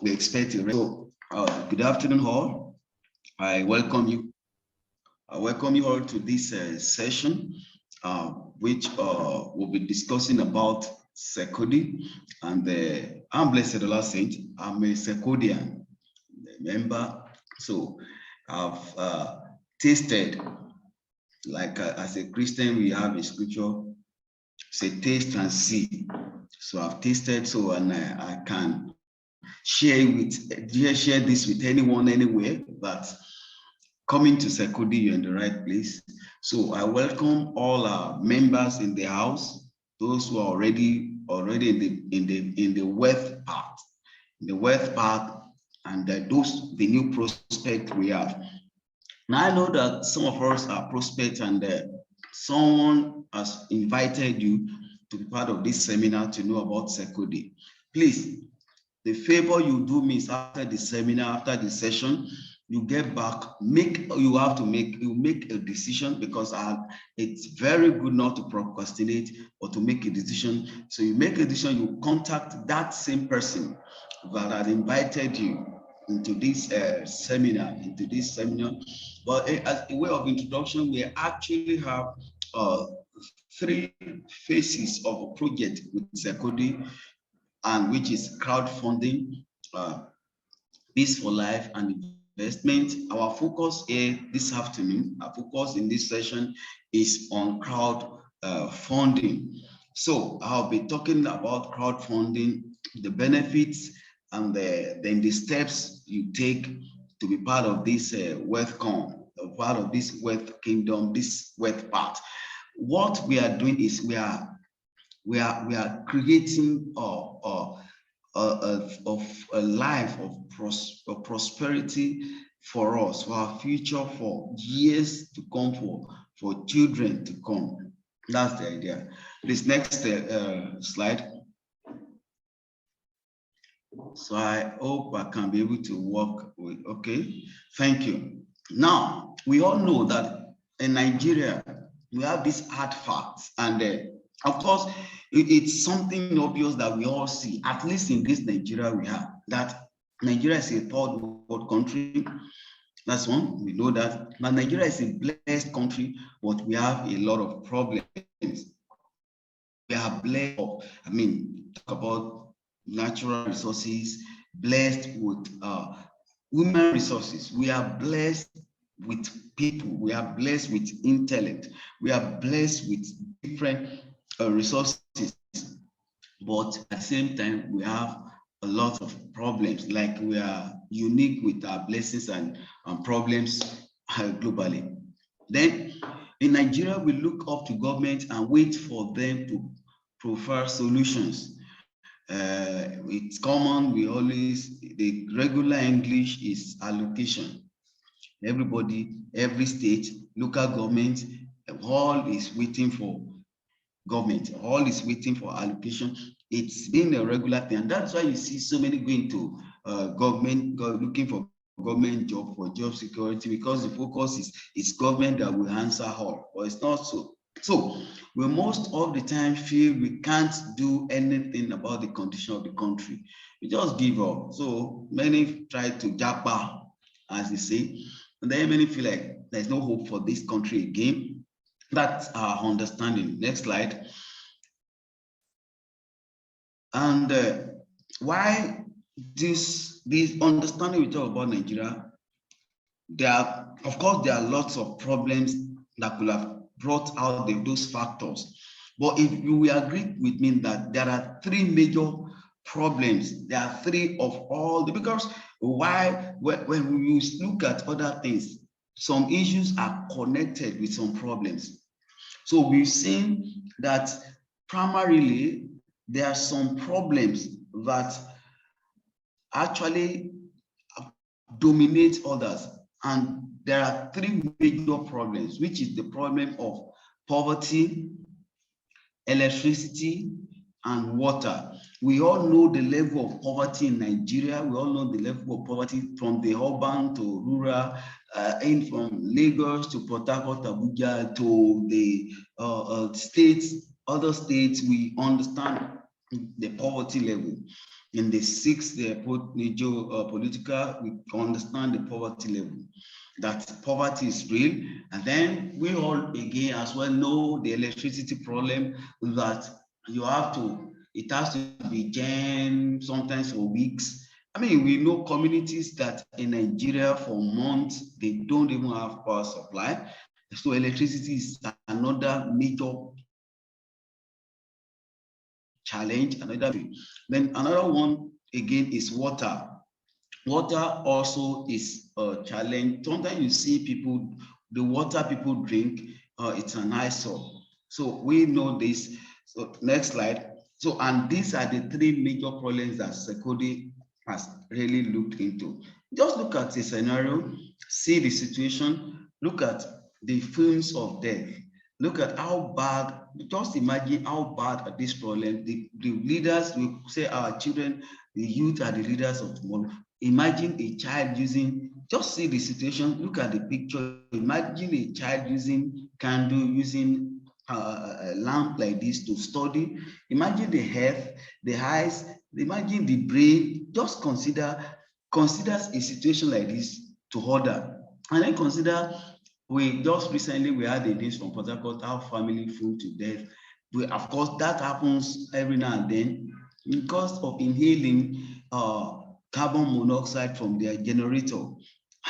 we expect it. So, good afternoon, all. I welcome you. I welcome you all to this session, which we'll be discussing about Secodi. And I'm Blessed Ola Saint. I'm a Secodian member. So, I've tasted, like as a Christian, we have a scripture, say, taste and see. So I've tasted, so and I can share this with anyone anywhere, but coming to Secodi, you're in the right place. So I welcome all our members in the house, those who are already in the wealth part, and those the new prospect we have. Now I know that some of us are prospects, and someone has invited you to be part of this seminar to know about Secodi. Please, the favor you do me is after the seminar, after the session, you get back, you make a decision, because it's very good not to procrastinate or to make a decision. So you make a decision, you contact that same person that had invited you into this seminar. But as a way of introduction, we actually have three phases of a project with Secodi, and which is crowdfunding, Peace for Life, and investment. Our focus here this afternoon, our focus in this session is on crowdfunding. So I'll be talking about crowdfunding, the benefits, and then the steps you take to be part of this part of this wealth kingdom, this wealth part. What we are doing is we are creating a life of prosperity for us, for our future, for years to come, for children to come. That's the idea. This next slide. So I hope I can be able to work with. Okay, thank you. Now we all know that in Nigeria we have these hard facts, and of course, it's something obvious that we all see, at least in this Nigeria we have, that Nigeria is a third world country. That's one, we know that. But Nigeria is a blessed country, but we have a lot of problems. We are blessed, talk about natural resources, blessed with human resources. We are blessed with people. We are blessed with intellect. We are blessed with different resources, but at the same time we have a lot of problems. Like, we are unique with our blessings and problems globally. Then in Nigeria, we look up to government and wait for them to provide solutions. It's common, the regular English is allocation. Everybody, every state, local government, all is waiting for government, all is waiting for allocation. It's been a regular thing, and that's why you see so many going to government, looking for government job, for job security, because the focus is government that will answer all. But it's not so. So we most of the time feel we can't do anything about the condition of the country. We just give up. So many try to japa, as they say, and then many feel like there's no hope for this country again. That's our understanding. Next slide. And why this understanding we talk about Nigeria, of course there are lots of problems that could have brought out those factors. But if you will agree with me that there are three major problems, there are three of all the, because when we look at other things, some issues are connected with some problems. So we've seen that primarily there are some problems that actually dominate others. And there are three major problems, which is the problem of poverty, electricity, and water. We all know the level of poverty in Nigeria. We all know the level of poverty from the urban to rural, from Lagos to Port Harcourt, Abuja, to the states, other states. We understand the poverty level. in the sixth political, we understand the poverty level, that poverty is real. And then we all again as well know the electricity problem, that it has to be jammed sometimes for weeks. I mean, we know communities that in Nigeria for months, they don't even have power supply. So electricity is another major challenge. Then another one again is water. Water also is a challenge. Sometimes you see people, the water people drink, it's an eyesore. So we know this. So next slide. So, and these are the three major problems that Secodi has really looked into. Just look at the scenario, see the situation, look at the films of death. Look at how bad, just imagine how bad are this problem. The leaders, we say our children, the youth are the leaders of tomorrow. Imagine a child using, just see the situation, look at the picture. Imagine a child using candle, using a lamp like this to study. Imagine the head, the eyes, imagine the brain. Just consider a situation like this to order. And then consider, we just recently we had a news from Port Harcourt, how family flew to death. Of course, that happens every now and then because of inhaling carbon monoxide from their generator.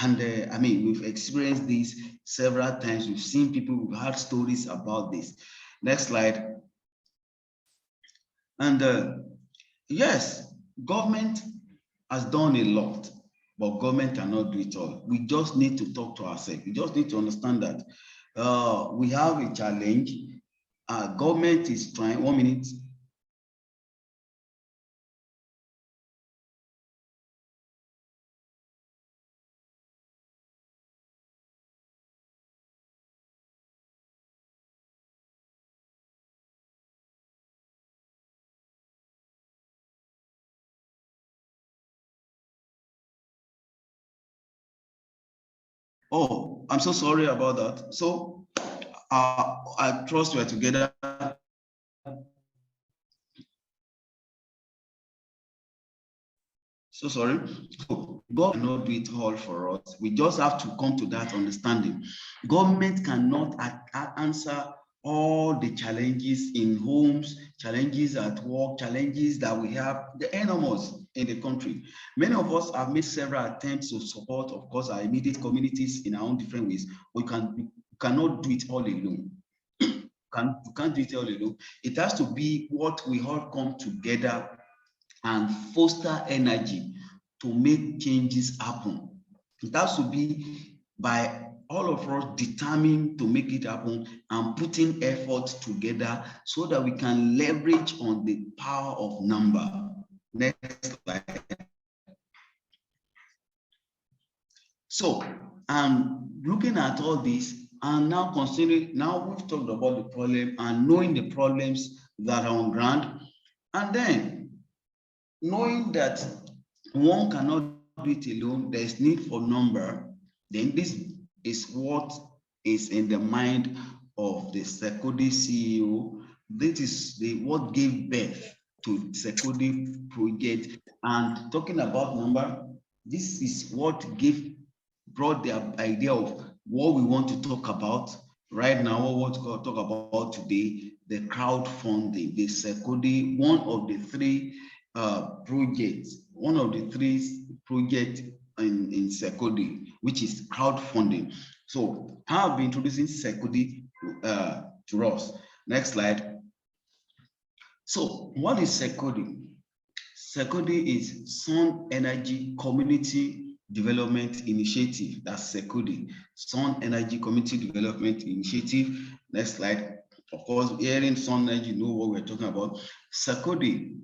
And I mean, we've experienced this several times. We've seen people, we've heard stories about this. Next slide. And yes, government has done a lot, but government cannot do it all. We just need to talk to ourselves. We just need to understand that we have a challenge. Government is trying, 1 minute. Oh, I'm so sorry about that. So I trust we're together. So sorry. So God cannot do it all for us. We just have to come to that understanding. Government cannot answer all the challenges in homes, challenges at work, challenges that we have, the enormous in the country. Many of us have made several attempts to support, of course, our immediate communities in our own different ways. We cannot do it all alone. You can't do it all alone. It has to be what we all come together and foster energy to make changes happen. It has to be by all of us determined to make it happen and putting effort together so that we can leverage on the power of number. Next slide. So, looking at all this and now considering, now we've talked about the problem and knowing the problems that are on ground, and then knowing that one cannot do it alone, there is need for number, then this is what is in the mind of the Secodi CEO. This is what gave birth to Secodi project. And talking about number, this is what brought the idea of what we want to talk about right now, what we want to talk about today, the crowdfunding, the Secodi, one of the three projects in Secodi, which is crowdfunding. So I'll be introducing Secodi to us. Next slide. So what is Secodi? Secodi is Sun Energy Community Development Initiative. That's Secodi, Sun Energy Community Development Initiative. Next slide. Of course, hearing Sun Energy, you know what we're talking about. Secodi,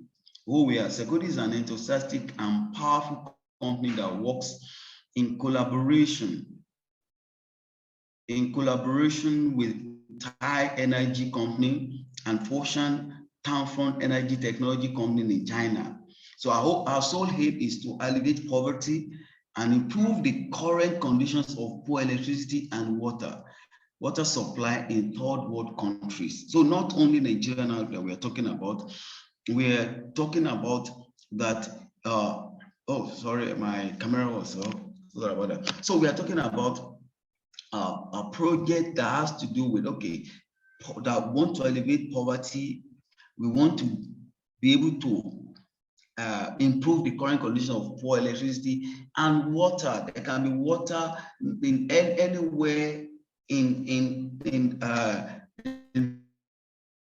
who we are. Secodi is an enthusiastic and powerful company that works in collaboration with Thai Energy Company and Foshan Townfront Energy Technology Company in China. So our sole aim is to alleviate poverty and improve the current conditions of poor electricity and water supply in third world countries. So not only Nigeria now that we are talking about that oh, sorry, my camera was sorry about that. So we are talking about a project that has to do with, okay, that want to elevate poverty. We want to be able to improve the current condition of poor electricity and water. There can be water in anywhere in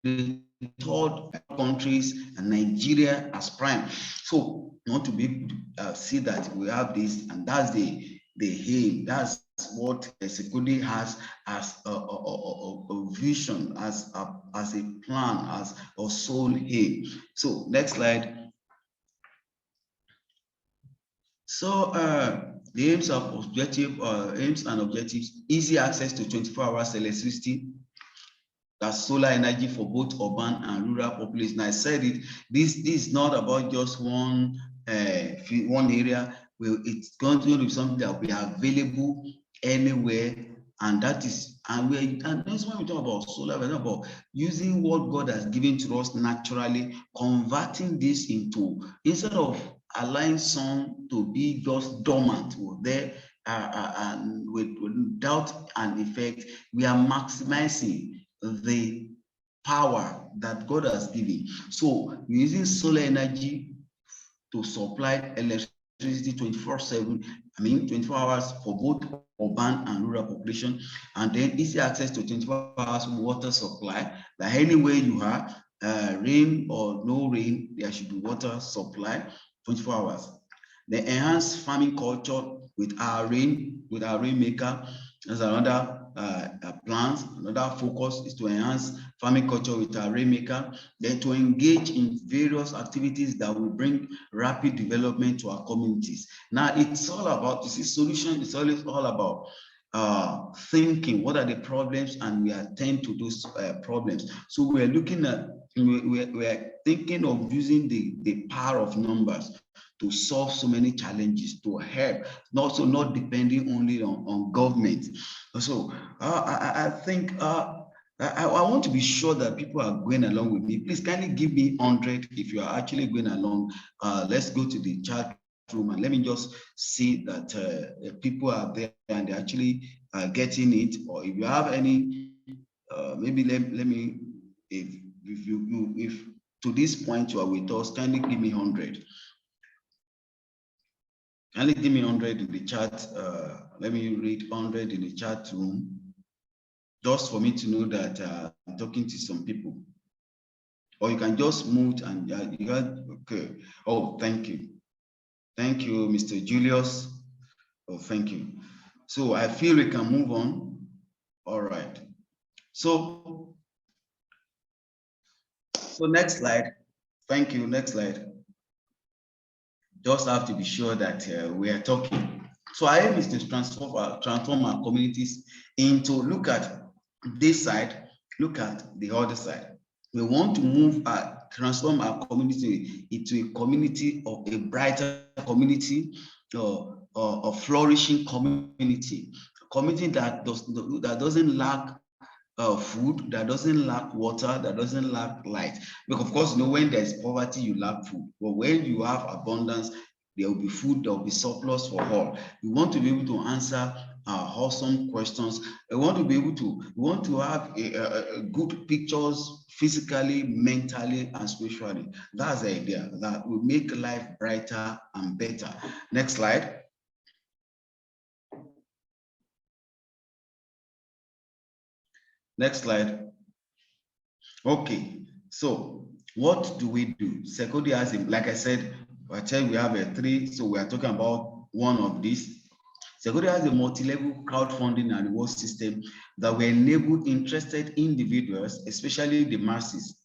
the third countries and Nigeria as prime. So we want to be able to see that we have this, and that's the aim. That's what Secodi has as a vision, as a plan, as a sole aim. So next slide. So the aims and objectives: easy access to 24 hours electricity, that's solar energy for both urban and rural population. I said it, this is not about just one area. Well, it's going to be something that will be available anywhere, and that is, and that's when we talk about solar, we're talking about using what God has given to us naturally, converting this into, instead of allowing sun to be just dormant there and without an effect, we are maximizing the power that God has given. So we're using solar energy to supply electricity 24/7, 24 hours for both urban and rural population, and then easy access to 24 hours water supply, that anywhere you are, rain or no rain, there should be water supply 24 hours. The enhanced farming culture with our rainmaker. There's another plans. Another focus is to enhance farming culture with our rainmaker, then to engage in various activities that will bring rapid development to our communities. Now, it's all about, you see, solution is always all about thinking what are the problems, and we attend to those problems. So we're looking at, we're thinking of using the power of numbers to solve so many challenges, to help, not depending only on government. So I think I want to be sure that people are going along with me. Please kindly give me 100 if you are actually going along. Let's go to the chat room and let me just see that people are there and they're actually getting it. Or if you have any, maybe let me, if to this point you are with us, kindly give me 100. Kindly give me 100 in the chat. Let me read 100 in the chat room, just for me to know that I'm talking to some people. Or you can just mute and you got, okay. Oh, thank you. Thank you, Mr. Julius. Oh, thank you. So I feel we can move on. All right. So next slide. Thank you. Next slide. Just have to be sure that we are talking. So our aim is to transform our communities into, look at this side, look at the other side. We want to transform our community into a community of a brighter community, or a flourishing community, a community that doesn't lack food, that doesn't lack water, that doesn't lack light. Because of course, when there's poverty, you lack food. But when you have abundance, there will be food, there will be surplus for all. We want to be able to answer wholesome questions. We want to have good pictures physically, mentally, and spiritually. That's the idea, that will make life brighter and better. Next slide. Next slide. Okay, so what do we do? Secodi has, like I said, we have a 3, so we are talking about one of these. Secodi has a multi-level crowdfunding and reward system that will enable interested individuals, especially the masses,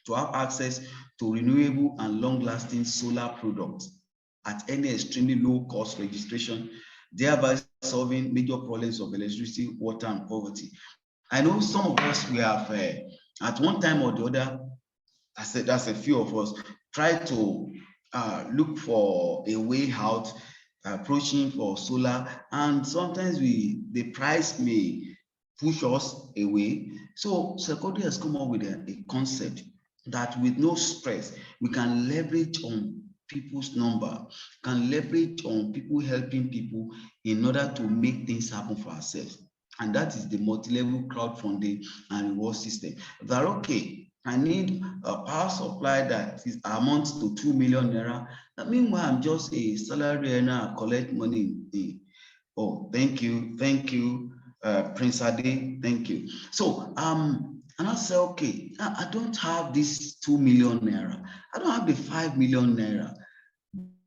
to have access to renewable and long-lasting solar products at any extremely low-cost registration, thereby solving major problems of electricity, water, and poverty. I know some of us, we have, at one time or the other, that's a few of us, try to look for a way out, approaching for solar, and sometimes the price may push us away. So Secodi has come up with a concept that with no stress, we can leverage on people's number, can leverage on people helping people in order to make things happen for ourselves. And that is the multi-level crowdfunding and reward system. That okay, I need a power supply that is amounts to 2 million naira. Meanwhile, I'm just a salary earner, I collect money. Oh, thank you, Prince Ade, thank you. So and I say, okay, I don't have this 2 million naira. I don't have the 5 million naira,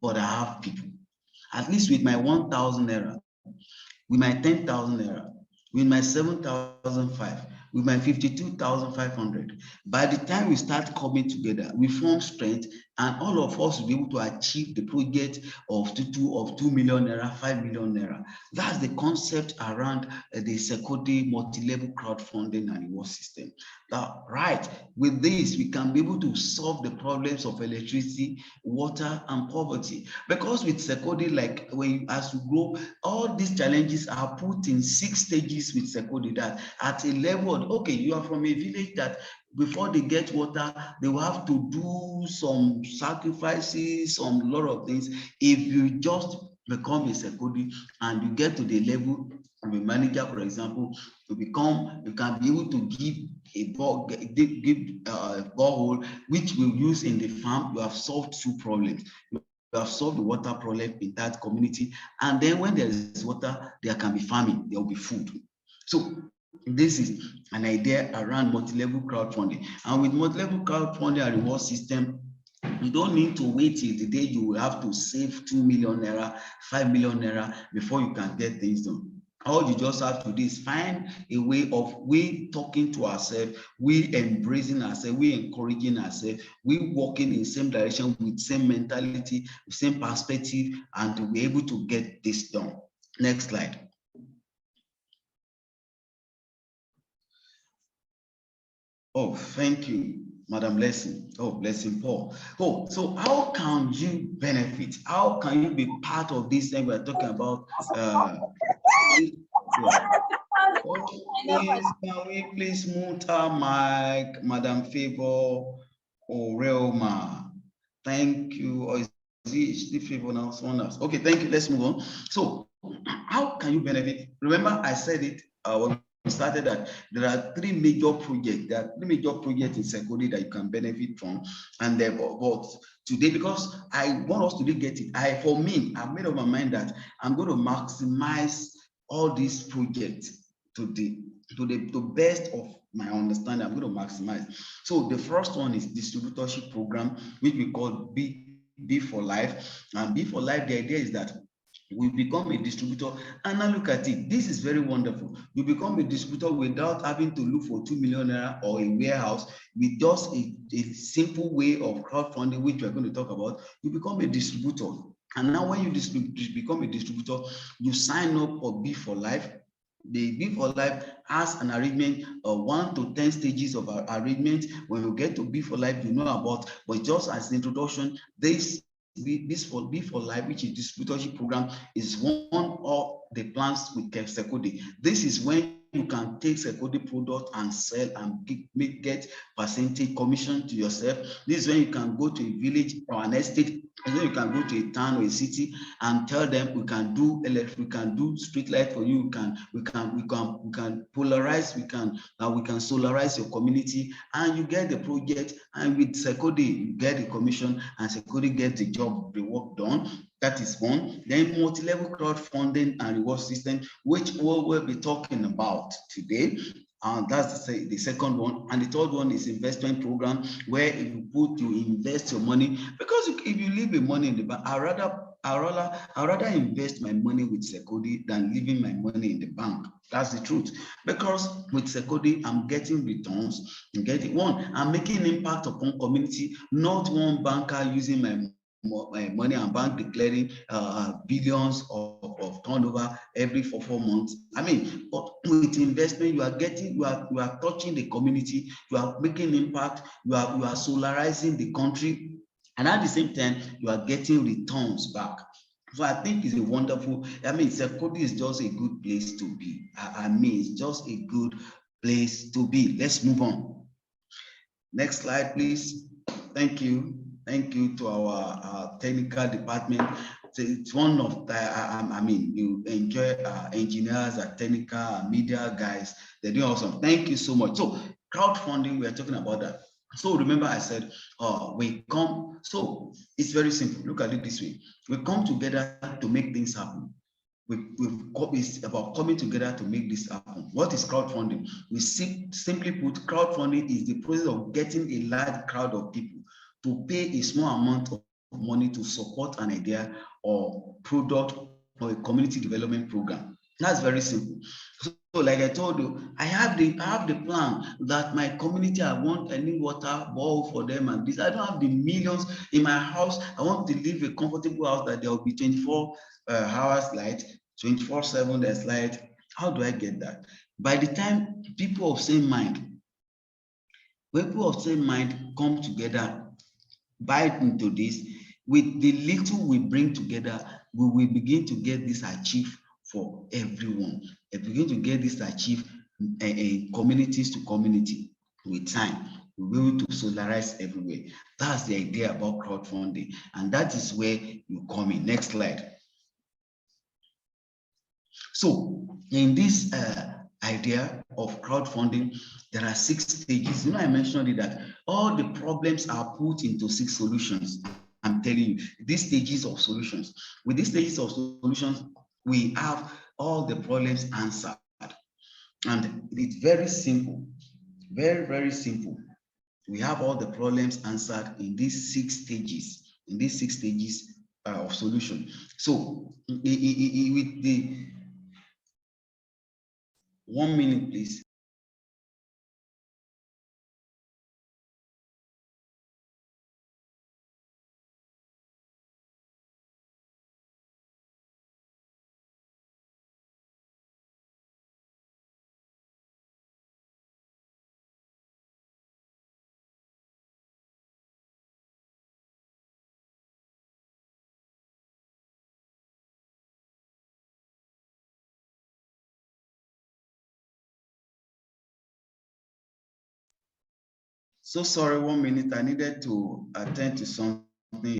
but I have people. At least with my 1,000 naira, with my 10,000 naira, with my 7,005, with my 52,500. By the time we start coming together, we form strength, and all of us will be able to achieve the project of 2 million naira, 5 million naira. That's the concept around the Secodi multi-level crowdfunding and reward system. Now, right, with this, we can be able to solve the problems of electricity, water, and poverty. Because with Secodi, like as you grow, all these challenges are put in 6 stages with Secodi, that at a level, okay, you are from a village that before they get water, they will have to do some sacrifices, some lot of things. If you just become a Secodi and you get to the level of a manager, for example, you can be able to give a borehole, which we use in the farm. You have solved 2 problems. You have solved the water problem in that community, and then when there is water, there can be farming, there will be food. So this is an idea around multi-level crowdfunding. And with multi-level crowdfunding and reward system, you don't need to wait till the day you will have to save 2 million naira, 5 million naira before you can get things done. All you just have to do is find a way of talking to ourselves, we embracing ourselves, we encouraging ourselves, we walking in the same direction with same mentality, same perspective, and to be able to get this done. Next slide. Oh, thank you, Madam Blessing. Oh, Blessing Paul. Oh, so how can you benefit? How can you be part of this thing we're talking about? Oh, please, can we please mute our mic, Madam Favor Oreoma? Thank you. Or is it the Favor now? Someone else. Okay, thank you. Let's move on. So, how can you benefit? Remember, I said it when we started that there are 3 major projects. There are 3 major projects in Secodi that you can benefit from, and but today, because I want us to get it, for me, I've made up my mind that I'm going to maximize all these projects to the best of my understanding. I'm going to maximize. So the first one is distributorship program, which we call B for Life. And B for Life, the idea is that we become a distributor. And now look at it. This is very wonderful. You become a distributor without having to look for 2 million naira or a warehouse, with just a simple way of crowdfunding, which we're going to talk about. You become a distributor. And now when you become a distributor, you sign up for B for Life. The B for Life has an arrangement of 1 to 10 stages of arrangement. When you get to B for Life, you know about, but just as an introduction, this B for Life, which is distributorship program, is one of the plans with Secodi. This is when you can take Secodi product and sell and get percentage commission to yourself. This is when you can go to a village or an estate, and then you can go to a town or a city and tell them, we can do electric, we can do street light for you, we can polarize, we can solarize your community, and you get the project. And with Secodi, you get the commission, and Secodi gets the job, the work done. That is one. Then multi-level crowdfunding and reward system, which we'll be talking about today. That's the second one. And the third one is investment program, where you invest your money. Because if you leave your money in the bank, I'd rather invest my money with Secodi than leaving my money in the bank. That's the truth. Because with Secodi, I'm getting returns. I'm making impact upon community, not one banker using my money and bank declaring billions of turnover every 4 months. I mean, but with investment, you are touching the community, you are making impact, you are solarizing the country, and at the same time, you are getting returns back. So I think it's a wonderful, Secodi is just a good place to be. It's just a good place to be. Let's move on. Next slide, please. Thank you. Thank you to our technical department. So it's one of the, I mean, you enjoy engineers, technical, media guys. They're doing awesome. Thank you so much. So crowdfunding, we are talking about that. So remember I said, we come, so it's very simple. Look at it this way. We come together to make things happen. It's about coming together to make this happen. What is crowdfunding? We simply put, crowdfunding is the process of getting a large crowd of people to pay a small amount of money to support an idea or product or a community development program. That's very simple. So like I told you, I have the plan that my community, I need water, bowl for them and this. I don't have the millions in my house. I want to live a comfortable house that there will be 24 hours light, 24/7 there's light. How do I get that? By the time people of same mind, when people of same mind come together, buy into this, with the little we bring together, we will begin to get this achieved for everyone. And begin to get this achieved communities to community with time. We'll be able to solarize everywhere. That's the idea about crowdfunding. And that is where you come in. Next slide. So in this idea of crowdfunding, there are 6 stages. You know, I mentioned it that all the problems are put into 6 solutions. I'm telling you, these stages of solutions. With these stages of solutions, we have all the problems answered. And it's very simple, very, very simple. We have all the problems answered in these 6 stages, of solution. So with the 1 minute, please. So sorry, 1 minute. I needed to attend to something.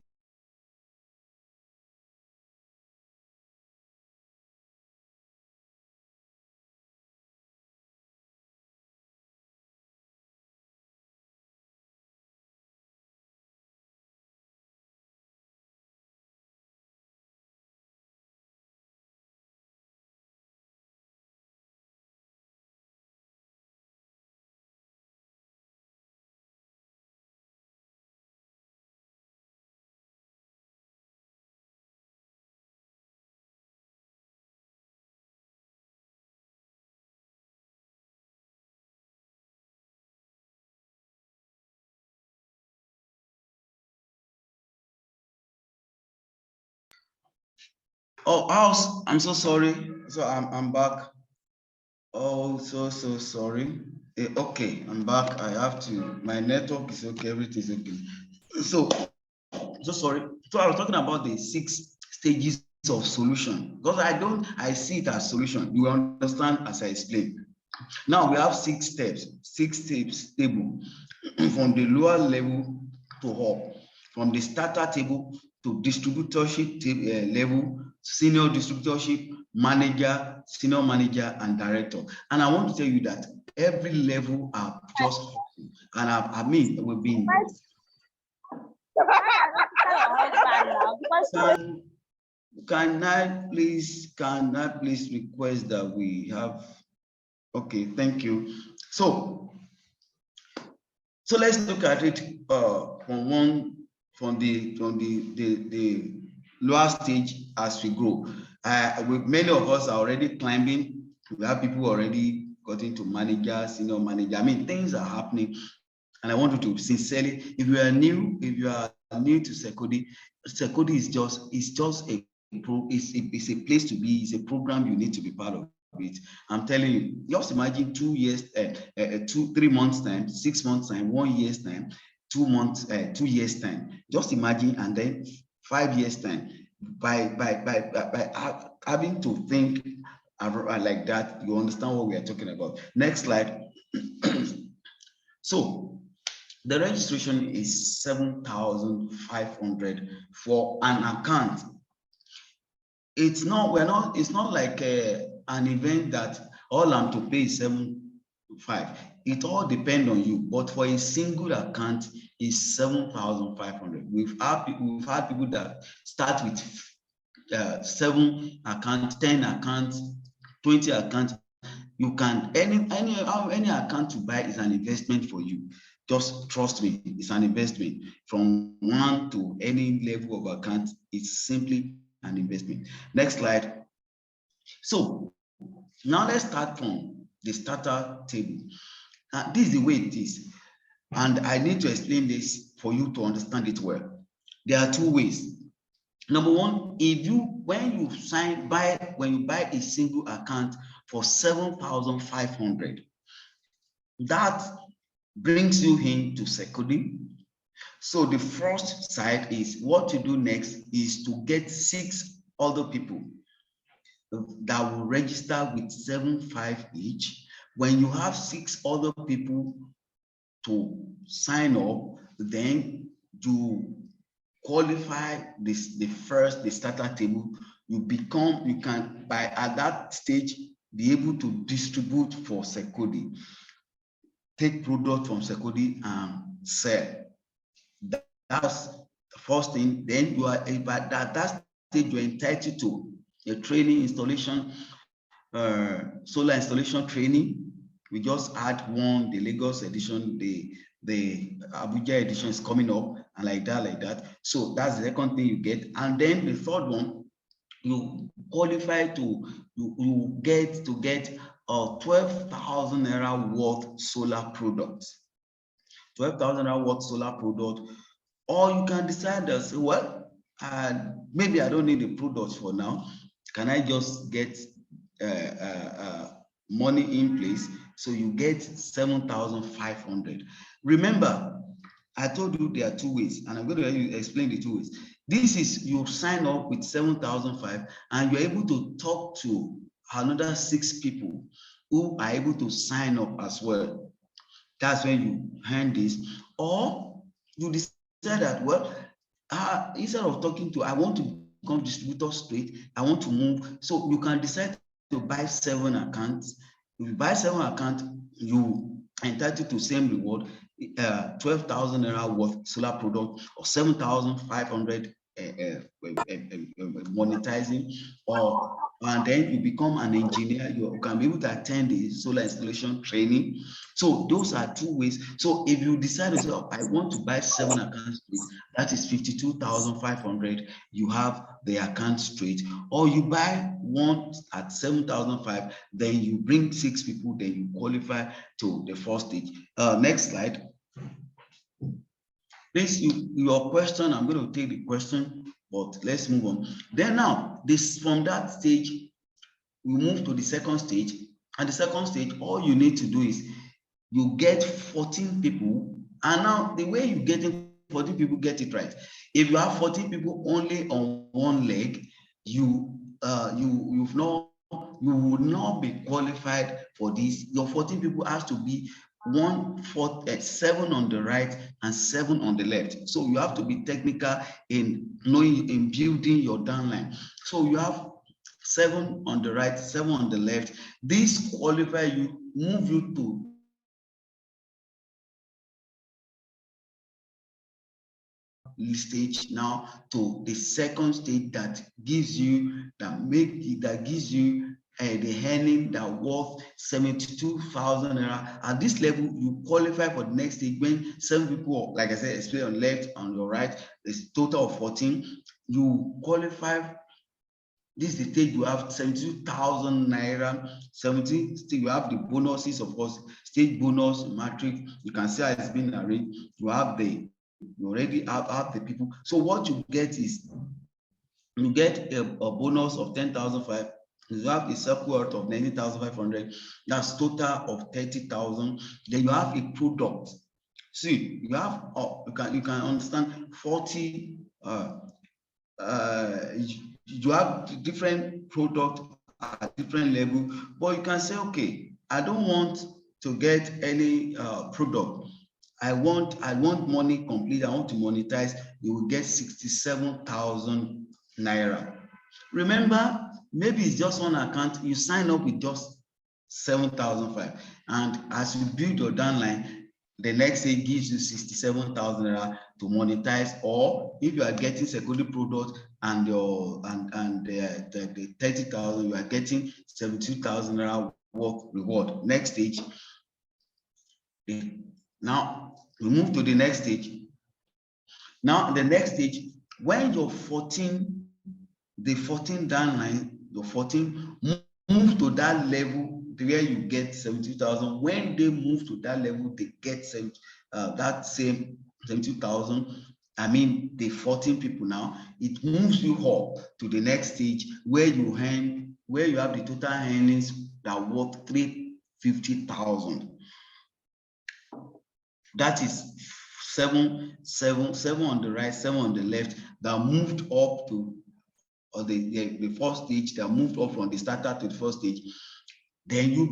Oh, house, I'm so sorry. So I'm back. Oh, so sorry. Okay, I'm back. I have to, my network is okay, everything is okay. So sorry. So I was talking about the 6 stages of solution, because I see it as solution. You understand as I explained. Now we have 6 steps, 6 steps table from the lower level to up, from the starter table to distributorship level, senior distributorship, manager, senior manager, and director. And I want to tell you that every level are just, and I mean, we've been. Can I please request that we have? Okay, thank you. So let's look at it from the lower stage as we grow. Many of us are already climbing. We have people already got into manager, senior manager. I mean, things are happening, and I want you to sincerely, if you are new to Secodi, Secodi is just a place to be. It's a program you need to be part of. I'm telling you, just imagine 2 years, 3 months time, 6 months time, 1 year's time, 2 months, 2 years time. Just imagine, and then 5 years time. By having to think like that, you understand what we are talking about. Next slide. So The registration is 7,500 for an account. It's not like an event that all I'm to pay is 7,500. It all depends on you, but for a single account is 7,500. We've had people that start with 7 accounts, 10 accounts, 20 accounts. You can any account to buy is an investment for you. Just trust me, it's an investment. From 1 to any level of account, it's simply an investment. Next slide. So now let's start from the starter table. This is the way it is, and I need to explain this for you to understand it well. There are 2 ways. Number one, when you buy a single account for 7,500, that brings you into Secodi. So the first side is what you do next is to get 6 other people that will register with 7,500 each. When you have 6 other people to sign up, then you qualify the starter table. You can at that stage be able to distribute for Secodi, take product from Secodi and sell. That's the first thing. Then you are at that stage, you're entitled to a training installation, solar installation training. We just add one, the Lagos edition, the Abuja edition is coming up, and like that. So that's the second thing you get. And then the third one, you qualify to you get 12,000 naira worth solar products. 12,000 naira worth solar product. Or you can decide that, well, maybe I don't need the products for now. Can I just get money in place? So you get 7,500. Remember, I told you there are 2 ways, and I'm going to explain the 2 ways. This is you sign up with 7,500, and you're able to talk to another 6 people who are able to sign up as well. That's when you earn this. Or you decide that, well, instead of talking to, I want to become distributor straight, I want to move. So you can decide to buy 7 accounts. If you buy 7 accounts, you are entitled to same reward, 12,000 naira worth solar product, or 7,500 monetizing, and then you become an engineer. You can be able to attend the solar installation training. So those are 2 ways. So if you decide to say, oh, I want to buy 7 accounts straight, that is 52,500. You have the account straight. Or you buy one at 7,500, then you bring 6 people, then you qualify to the first stage. Next slide. Please, your question, I'm going to take the question, but let's move on. Then now, from that stage, we move to the second stage. And the second stage, all you need to do is you get 14 people. And now the way you get it, 14 people, get it right. If you have 14 people only on one leg, you will not be qualified for this. Your 14 people has to be 7 on the right and 7 on the left. So you have to be technical in building your downline. So you have 7 on the right, 7 on the left. This qualify you, move you to stage now to the second stage that gives you the earning that worth 72,000 naira. At this level, you qualify for the next stage when 7 people, like I said, explain on left, on your right, there's a total of 14. You qualify. This is the stage you have 72,000 naira. 17 stage, you have the bonuses, of course, stage bonus, matrix. You can see how it's been arranged. You already have the people. So what you get is you get a bonus of 10,500. You have a circle worth of 90,500. That's total of 30,000. Then you have a product. See, you have you can understand 40. You have different product at different level, but you can say, okay, I don't want to get any product. I want money complete. I want to monetize. You will get 67,000 naira. Remember, maybe it's just one account. You sign up with just 7,500, and as you build your downline, the next day gives you 67,000 naira to monetize. Or if you are getting Secodi product and your the 30,000, you are getting 72,000 naira worth reward. Next stage. Now we move to the next stage. Now the next stage, when your 14, the 14 downline, your 14 move to that level where you get 70,000. When they move to that level, they get that same 72,000. I mean, the 14 people now, it moves you up to the next stage where you have the total earnings that worth 350,000. That is seven on the right, 7 on the left, that moved up to, or the first stage, that moved up from the starter to the first stage. Then you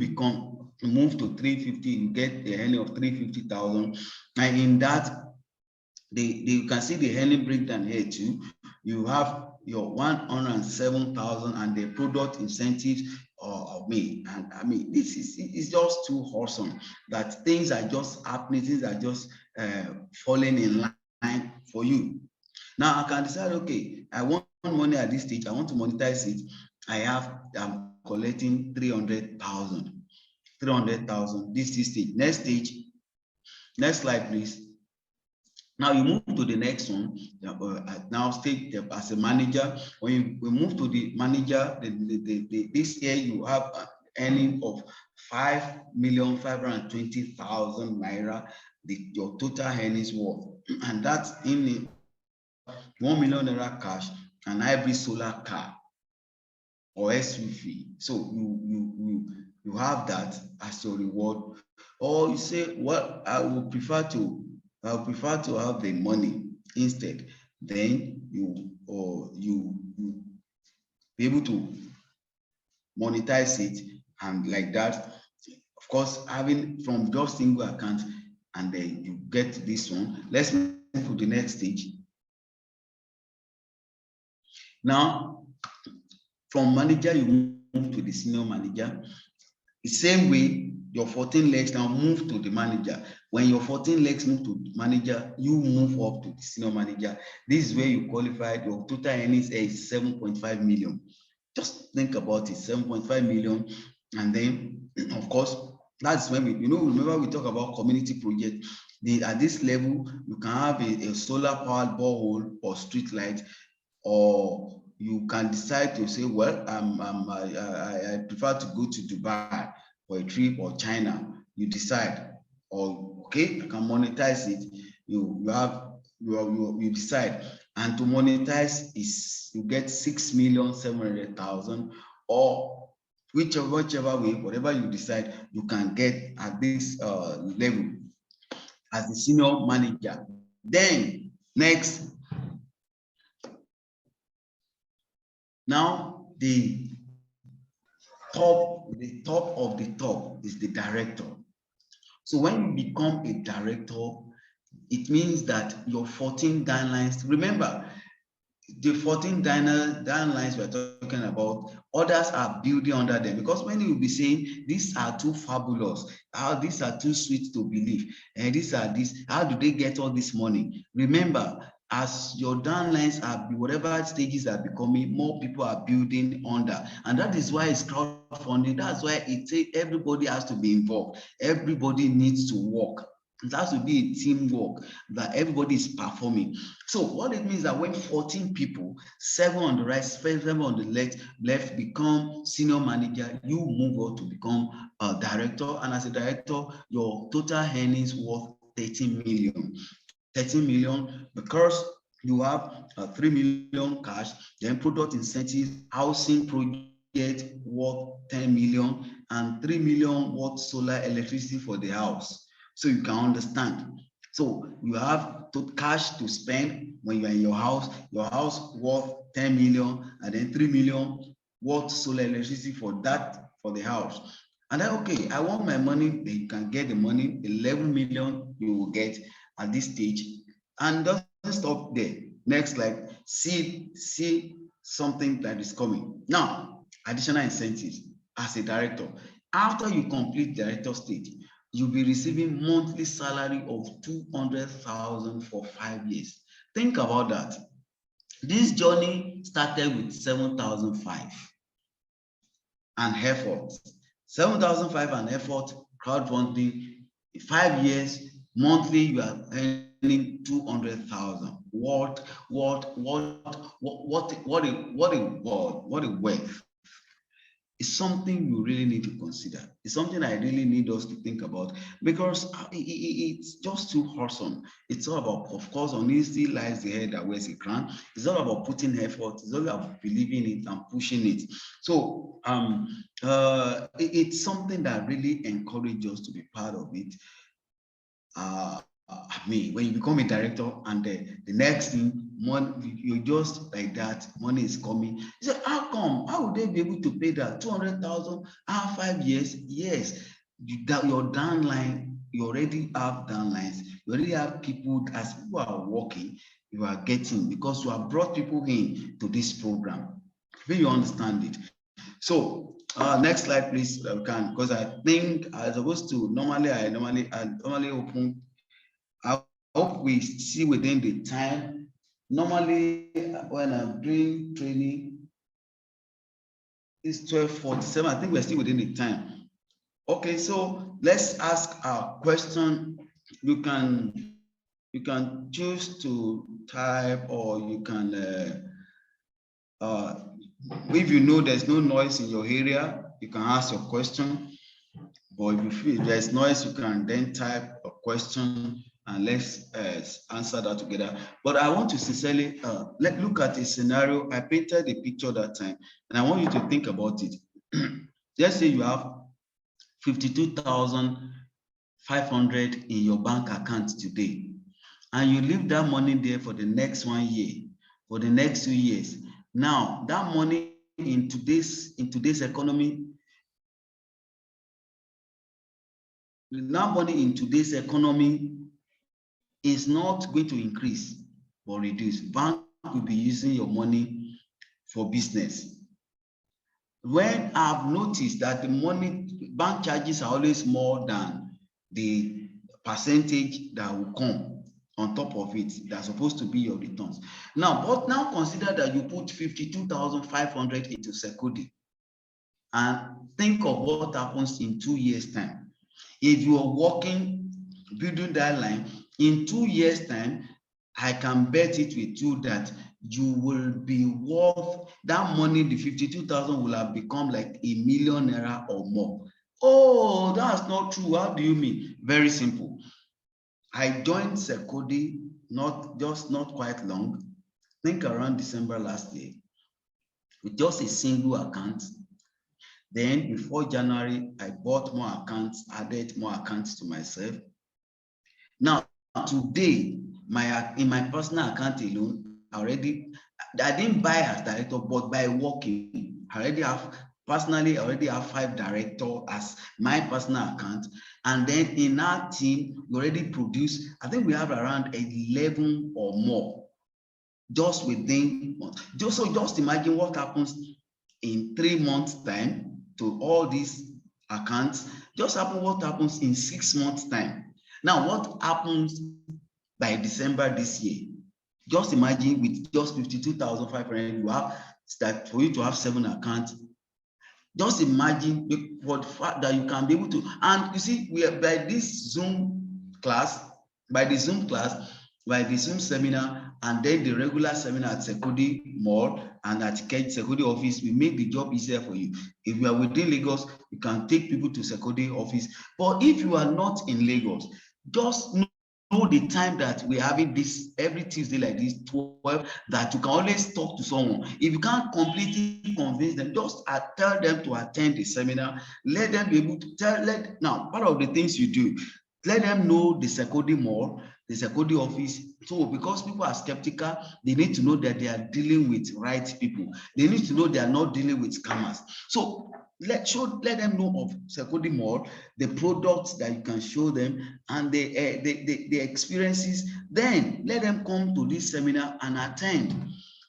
move to 350, you get the earning of 350,000. And in that, you can see the earning breakdown here too. You have your 107,000 and the product incentives of me. And I mean, it's just too awesome that things are just happening, things are just falling in line for you. Now I can decide, okay, I want money at this stage, I want to monetize it. I'm collecting 300,000. 300,000. This is stage. Next stage. Next slide, please. Now you move to the next one. Now stage as a manager. When we move to the manager, this year you have an earning of 5,520,000 naira. Your total earnings worth, and that's in 1 million naira cash, an hybrid solar car or SUV. So you have that as your reward. Or you say, well, I would prefer to have the money instead. Then you be able to monetize it, and like that, of course, having from just single account, and then you get this one. Let's move to the next stage. Now, from manager, you move to the senior manager. The same way, your 14 legs now move to the manager. When your 14 legs move to the manager, you move up to the senior manager. This is where you qualified. Your total earnings is 7.5 million. Just think about it, 7.5 million. And then, of course, that's when remember we talk about community project. At this level, you can have a solar powered borehole or street light, or you can decide to say, well, I prefer to go to Dubai for a trip, or China. You decide, or okay, I can monetize it. You decide, and to monetize is you get 6,700,000, or whichever way, whatever you decide, you can get at this level as the senior manager. Then next. Now, the top of the top is the director. So when you become a director, it means that your 14 downlines, remember, the 14 downlines we're talking about, others are building under them, because when you will be saying, these are too fabulous, these are too sweet to believe, and how do they get all this money? Remember, as your downlines are, whatever stages are becoming, more people are building under, and that is why it's crowdfunding. That's why everybody has to be involved. Everybody needs to work. It has to be a teamwork that everybody is performing. So what it means that when 14 people, 7 on the right, 7 on the left become senior manager, you move on to become a director, and as a director, your total earnings worth 13 million. 13 million, because you have 3 million cash, then product incentives, housing project worth 10 million, and 3 million worth solar electricity for the house. So you can understand. So you have cash to spend when you're in your house worth 10 million, and then 3 million worth solar electricity for the house. And then, okay, I want my money. Then you can get the money, 11 million you will get at this stage. And doesn't stop there. Next slide, see something that is coming. Now, additional incentives as a director. After you complete director stage, you'll be receiving monthly salary of 200,000 for 5 years. Think about that. This journey started with 7,005 and effort. 7,005 and effort, crowdfunding, 5 years, monthly, you are earning 200,000. What a worth. It's something you really need to consider. It's something I really need us to think about, because it's just too wholesome. It's all about, of course, honesty lies the head that wears a crown. It's all about putting effort. It's all about believing it and pushing it. So it's something that really encourages us to be part of it. I mean, when you become a director and the next thing, you're just like that, money is coming. You say, how come? How would they be able to pay that 200,000 after 5 years? Yes, your downline, you already have downlines. You already have people, as people are working, you are getting, because you have brought people in to this program. Maybe you understand it. So next slide, please, because I think I supposed to I normally open. I hope we see within the time. Normally, when I'm doing training, it's 12:47. I think we're still within the time. Okay, so let's ask our question. You can choose to type, or you can, if you know there's no noise in your area, you can ask your question. But if you feel there's noise, you can then type a question, and let's answer that together. But I want to sincerely look at a scenario. I painted a picture that time, and I want you to think about it. Let's say you have 52,500 in your bank account today, and you leave that money there for the next 1 year, for the next 2 years. Now, that money in today's economy, is not going to increase or reduce. Bank will be using your money for business. When I've noticed that the bank charges are always more than the percentage that will come on top of it, that's supposed to be your returns. Now, but now consider that you put 52,500 into Secodi, and think of what happens in 2 years' time. If you are working, building that line, in 2 years' time, I can bet it with you that you will be worth that money. The 52,000 will have become like ₦1 million or more. Oh, that's not true. How do you mean? Very simple. I joined Secodi not quite long. I think around December last year, with just a single account. Then before January, I bought more accounts, added more accounts to myself. Now, today, in my personal account alone, I didn't buy as director, but by working, I already have 5 directors as my personal account. And then in our team, we already produce, I think we have around 11 or more, just within, just imagine what happens in 3 months' time to all these accounts. Just what happens in 6 months' time. Now, what happens by December this year? Just imagine with just 52,500, you have that for you to have 7 accounts. Just imagine for the fact that you can be able to, and you see, we are by this Zoom class, by the Zoom seminar, and then the regular seminar at Secodi Mall and at Secodi office, we make the job easier for you. If you are within Lagos, you can take people to Secodi office. But if you are not in Lagos, just know the time that we're having this every Tuesday like this, 12, that you can always talk to someone. If you can't completely convince them, just tell them to attend the seminar. Let them be able to now, part of the things you do, Let them know the Secodi more, the Secodi office. So because people are skeptical, they need to know that they are dealing with right people. They need to know they are not dealing with scammers. So let them know of Secodi more, the products that you can show them, and the experiences. Then let them come to this seminar and attend.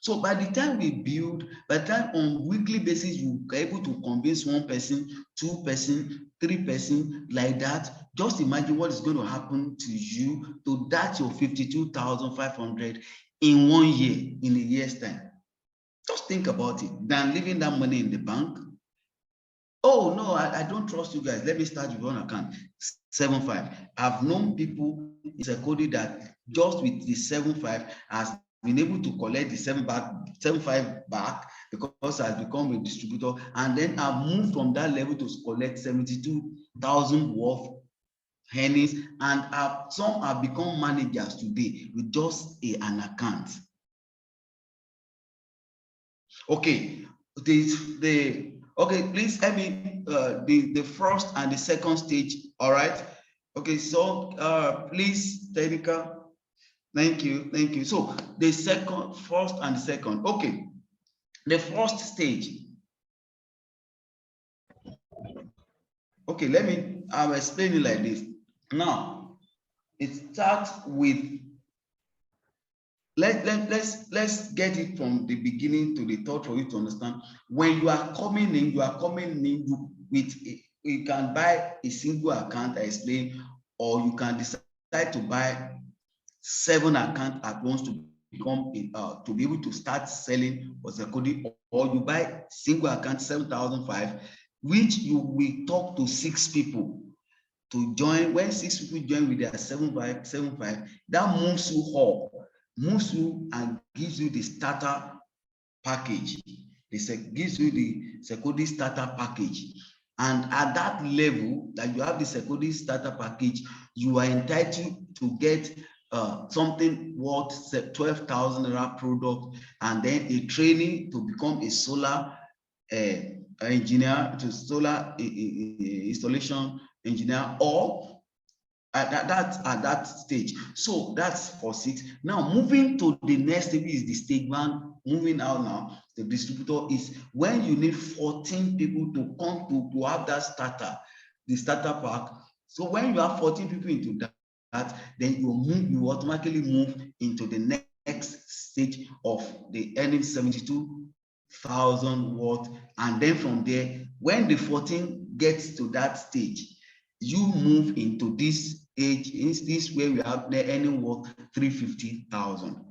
So by the time we build, by the time on weekly basis, you are able to convince one person, two person, three person, like that. Just imagine what is going to happen to you, to that your 52,500 in 1 year, in a year's time. Just think about it, than leaving that money in the bank. Oh no, I don't trust you guys. Let me start with one account. 7.5. I've known people in Secodi that just with the 7.5 has been able to collect the 7.5 back because has become a distributor, and then I've moved from that level to collect 72,000 worth earnings, and some have become managers today with just an account. Okay, okay, please help me the first and the second stage. All right. Okay, so please, Technica. Thank you. So the first and the second. Okay, the first stage. Okay, I'll explain it like this. Now, it starts with, let's get it from the beginning to the third for you to understand. When you are coming in, with you can buy a single account, I explained, or you can decide to buy 7 accounts at once to become to be able to start selling Secodi, or you buy single account 7,005, which you will talk to 6 people to join. When 6 people join with their 7.5, that moves you and gives you the starter package. Gives you the Secodi starter package. And at that level that you have the Secodi starter package, you are entitled to get something worth 12,000 naira product, and then a training to become a solar engineer, to solar installation engineer, or at that stage. So that's for 6. Now moving to the next stage is the stage 1. Moving out now, the distributor is when you need 14 people to come to have that the starter pack. So when you have 14 people into that, then you automatically move into the next stage of the earning 72,000 worth, and then from there, when the 14 gets to that stage, you move into this age, this where we have the earning worth 350,000.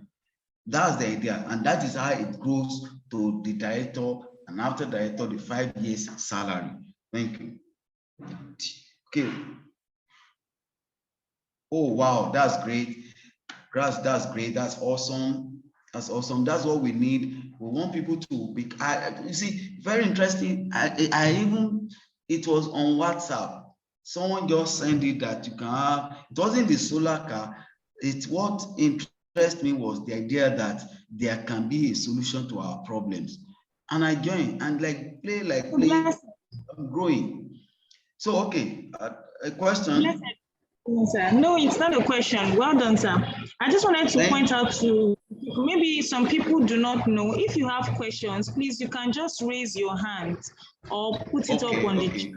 That's the idea, and that is how it grows to the director, and after director, the 5 years salary. Thank you. Okay. Oh wow, that's great. That's great. That's awesome. That's awesome. That's what we need. We want people to be. You see, very interesting. It was on WhatsApp. Someone just sent it that you can have. It wasn't the solar car. What interested me was the idea that there can be a solution to our problems. And I joined and play. I'm growing. So okay, a question. Blessed. Sir. No, it's not a question. Well done, sir. I just wanted to point out to maybe some people do not know. If you have questions, please, you can just raise your hand or put it up on the chat.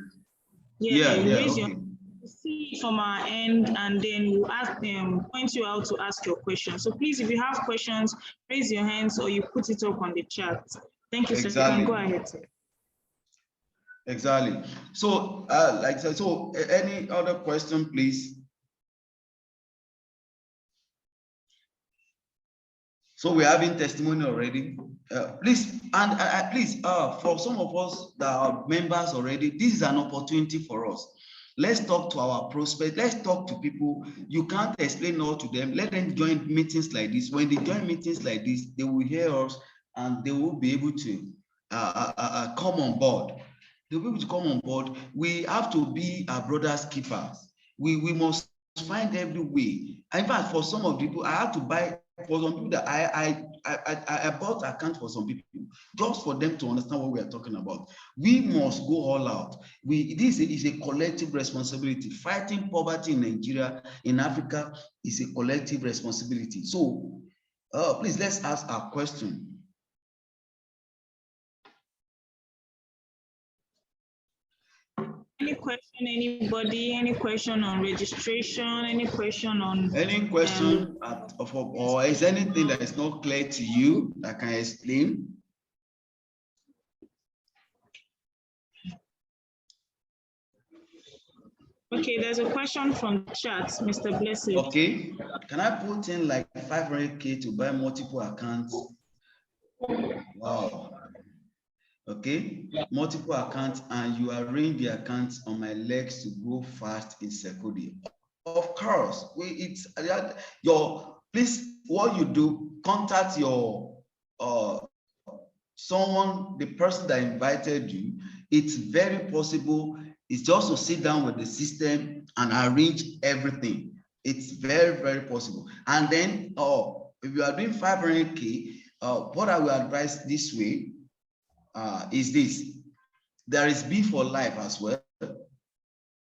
Raise your hand. See from our end, and then we'll ask them, point you out to ask your question. So please, if you have questions, raise your hands or you put it up on the chat. Thank you, sir. You can go ahead, sir. Exactly. So, so any other question, please? So we're having testimony already. Please, and please, for some of us that are members already, this is an opportunity for us. Let's talk to our prospects. Let's talk to people. You can't explain all to them. Let them join meetings like this. When they join meetings like this, they will hear us and they will be able to come on board. They'll be able to come on board. We have to be our brothers' keepers. We must find every way. In fact, for some of the people, I have to buy. For some people that I bought account for some people just for them to understand what we are talking about. We must go all out. This is a collective responsibility. Fighting poverty in Nigeria, in Africa, is a collective responsibility. So please, let's ask our question. Any question, anybody? Any question on registration? Any question on? Any question or is anything that is not clear to you that can explain? Okay, there's a question from the chat, Mr. Blessed. Okay, can I put in like 500K to buy multiple accounts? Wow. Okay, multiple accounts, and you arrange the accounts on my legs to go fast in Secodi. Of course, it's your, please, what you do, contact your someone, the person that invited you. It's very possible. It's just to sit down with the system and arrange everything. It's very, very possible. And then, if you are doing 500K, what I will advise this way is this. There is B for life as well.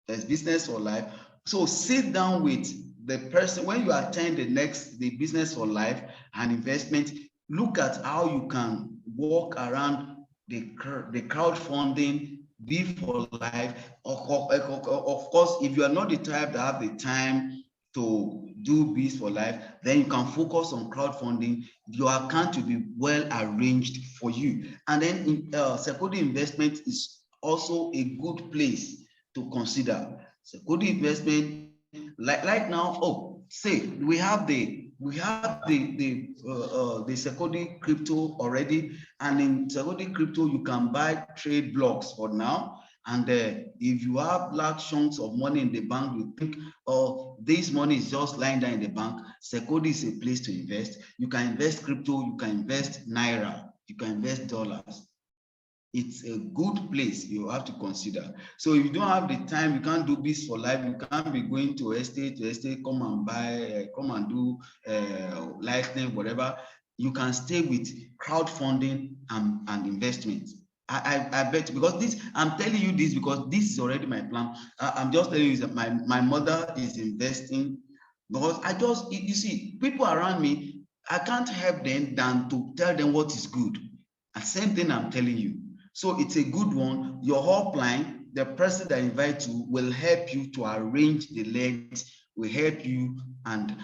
There's business for life. So sit down with the person when you attend the business for life and investment. Look at how you can walk around the crowdfunding, B for life. Of course, if you are not the type that have the time to do biz for life, then you can focus on crowdfunding. Your account will be well arranged for you. And then Secodi investment is also a good place to consider. Secodi investment, like now, say we have the Secodi crypto already, and in Secodi crypto you can buy trade blocks for now. And if you have large chunks of money in the bank, you think, this money is just lying down in the bank, Secodi is a place to invest. You can invest crypto, you can invest naira, you can invest dollars. It's a good place you have to consider. So if you don't have the time, you can't do this for life, you can't be going to estate to estate, come and buy, come and do lightning, whatever. You can stay with crowdfunding and investment. I bet, because this, I'm telling you this because this is already my plan. I'm just telling you that my mother is investing, because you see, people around me, I can't help them than to tell them what is good. And same thing I'm telling you. So it's a good one. Your hotline, the person that invites you will help you to arrange the legs, will help you, and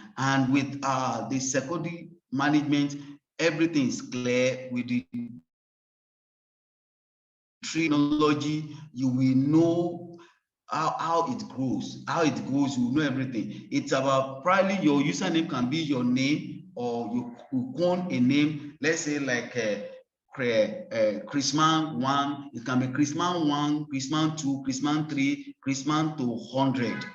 with the Secodi management, everything is clear. With the technology, you will know how it grows. You will know everything. It's about, probably your username can be your name, or you own a name, let's say like Chrisman 1, it can be Chrisman 1, Chrisman 2, Chrisman 3, Chrisman to 100.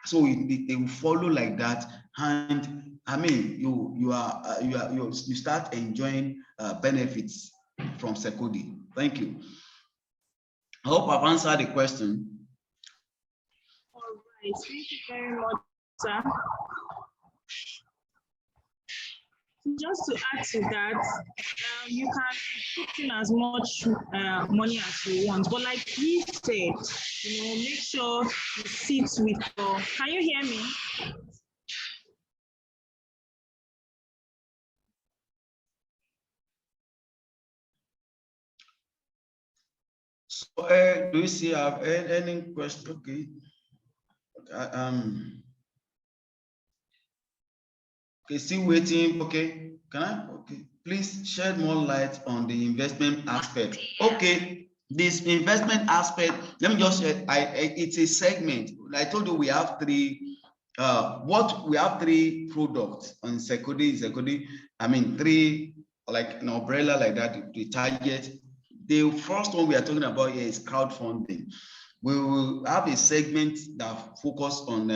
So it will follow like that, and I mean you start enjoying benefits from Secodi. Thank you. I hope I've answered the question. All right, thank you very much, sir. Just to add to that, you can put in as much money as you want, but like he said, make sure you sit with your. Can you hear me? So, do you see have any question? Okay. Okay, still waiting. Okay, can I? Okay, please shed more light on the investment aspect. Okay, this investment aspect, let me just say, it's a segment. I told you we have three. We have three products on Secodi. I mean, three, like an umbrella like that. The target. The first one we are talking about here is crowdfunding. We will have a segment that focuses on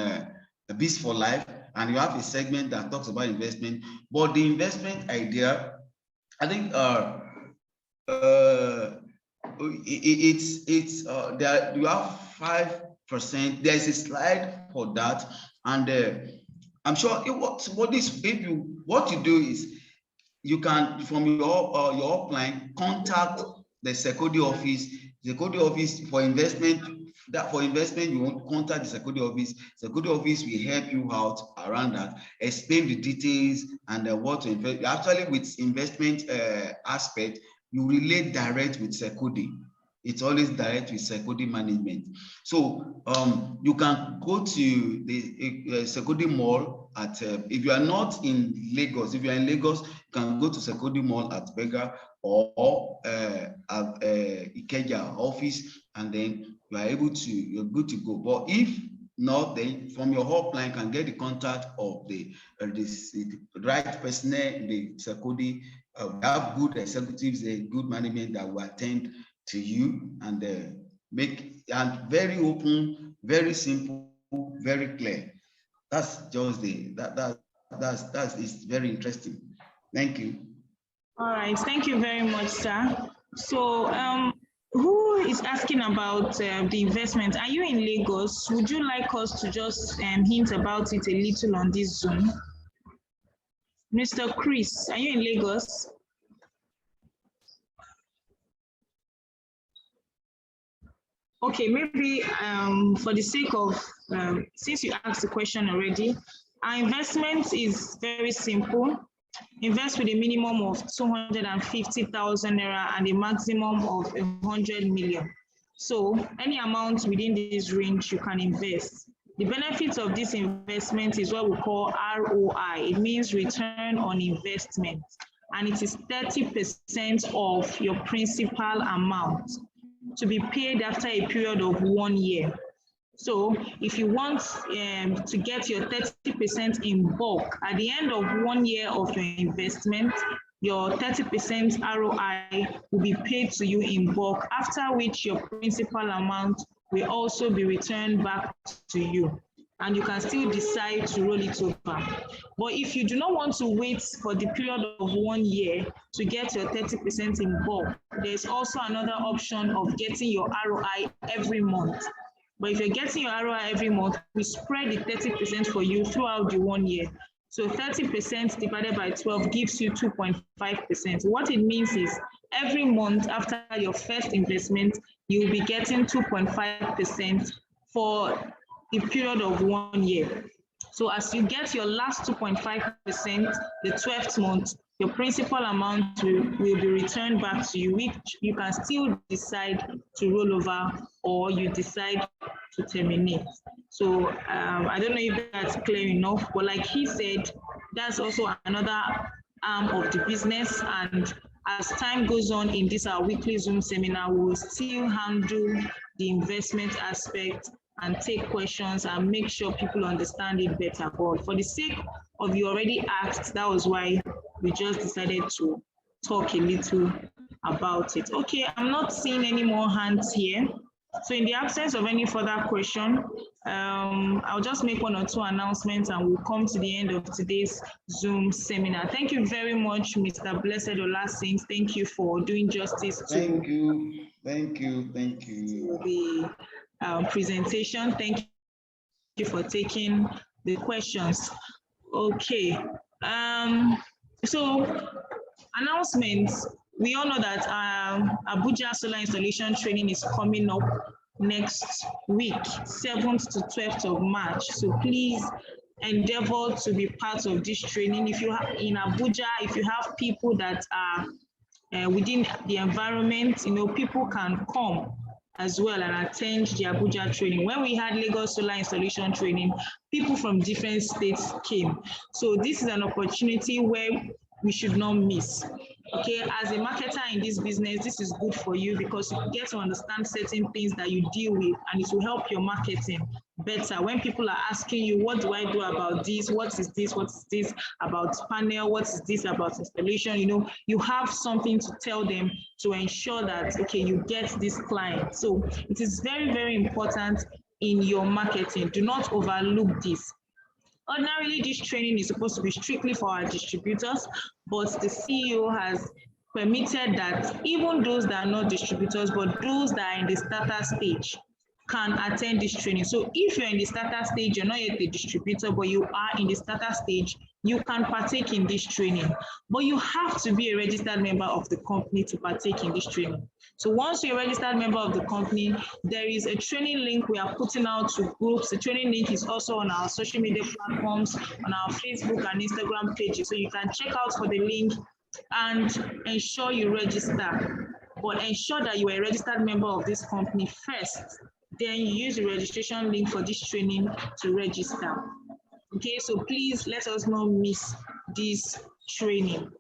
Biz for Life, and you have a segment that talks about investment. But the investment idea, I think, it's there. You have 5%. There is a slide for that, and I'm sure what you do is you can, from your upline, contact the Secodi office. The Secodi office for investment, you want to contact the Secodi office. Secodi office will help you out around that, explain the details and what to invest. Actually, with investment aspect, you relate direct with Secodi. It's always direct with Secodi management. So you can go to the Secodi Mall at, if you are not in Lagos, if you are in Lagos, you can go to Secodi Mall at Bega or at Ikeja office, and then you are able to, you're good to go. But if not, then from your hotline, can get the contact of the right personnel, the Secodi. We have good executives, a good management that will attend to you and make, and very open, very simple, very clear. That's just that's it's very interesting. Thank you. All right, thank you very much, sir. So who is asking about the investment? Are you in Lagos? Would you like us to just hint about it a little on this Zoom? Mr. Chris, are you in Lagos? Okay, maybe for the sake of, since you asked the question already, our investment is very simple. Invest with a minimum of 250,000 naira and a maximum of 100 million. So any amount within this range you can invest. The benefits of this investment is what we call ROI. It means return on investment, and it is 30% of your principal amount to be paid after a period of 1 year. So if you want to get your 30% in bulk, at the end of 1 year of your investment, your 30% ROI will be paid to you in bulk, after which your principal amount will also be returned back to you. And you can still decide to roll it over. But if you do not want to wait for the period of 1 year to get your 30% in bulk, there's also another option of getting your ROI every month. But if you're getting your ROI every month, we spread the 30% for you throughout the 1 year. So 30% divided by 12 gives you 2.5%. What it means is every month after your first investment, you'll be getting 2.5% for a period of 1 year. So as you get your last 2.5%, the 12th month, your principal amount will be returned back to you, which you can still decide to roll over or you decide to terminate. So I don't know if that's clear enough, but like he said, that's also another arm of the business. And as time goes on in this our weekly Zoom seminar, we will still handle the investment aspect and take questions and make sure people understand it better. But for the sake of you already asked, that was why we just decided to talk a little about it. Okay, I'm not seeing any more hands here. So in the absence of any further question, I'll just make 1 or 2 announcements and we'll come to the end of today's Zoom seminar. Thank you very much, Mr. Blessed Ola Saint. Thank you for doing justice to Thank you. the presentation. Thank you for taking the questions. Okay. So announcements. We all know that Abuja solar installation training is coming up next week, 7th to 12th of March. So please endeavor to be part of this training. If you have in Abuja, if you have people that are within the environment, people can come as well and attend the Abuja training. When we had Lagos solar installation training, people from different states came. So this is an opportunity where we should not miss. Okay, as a marketer in this business, this is good for you because you get to understand certain things that you deal with, and it will help your marketing better. When people are asking you, what do I do about this? What is this? What is this about panel? What is this about installation? You have something to tell them to ensure that, okay, you get this client. So it is very, very important in your marketing. Do not overlook this. Ordinarily, this training is supposed to be strictly for our distributors, but the CEO has permitted that even those that are not distributors, but those that are in the starter stage, can attend this training. So if you're in the starter stage, you're not yet a distributor, but you are in the starter stage, you can partake in this training. But you have to be a registered member of the company to partake in this training. So once you're a registered member of the company, there is a training link we are putting out to groups. The training link is also on our social media platforms, on our Facebook and Instagram pages. So you can check out for the link and ensure you register. But ensure that you are a registered member of this company first. Then you use the registration link for this training to register. Okay, so please let us not miss this training.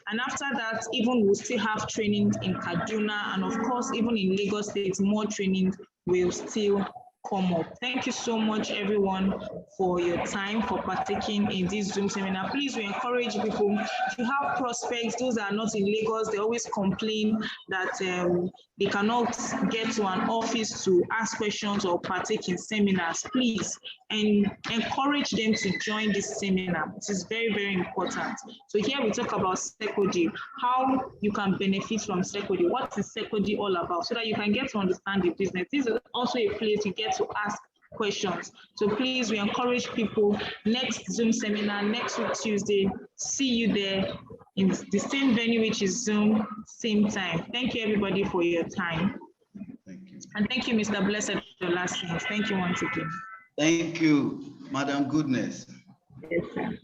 And after that, even we'll still have training in Kaduna, and of course, even in Lagos State, more training will still come up. Thank you so much, everyone, for your time, for partaking in this Zoom seminar. Please, we encourage people, if you have prospects, those that are not in Lagos, they always complain that they cannot get to an office to ask questions or partake in seminars. Please, and encourage them to join this seminar. It is very, very important. So here we talk about Secodi, how you can benefit from Secodi. What is Secodi all about? So that you can get to understand the business. This is also a place you get to ask questions. So please, we encourage people, next Zoom seminar, next week, Tuesday, see you there in the same venue, which is Zoom, same time. Thank you, everybody, for your time. Thank you. And thank you, Mr. Blessed Ola Saint. Thank you once again. Thank you, Madam Goodness. Yes, sir.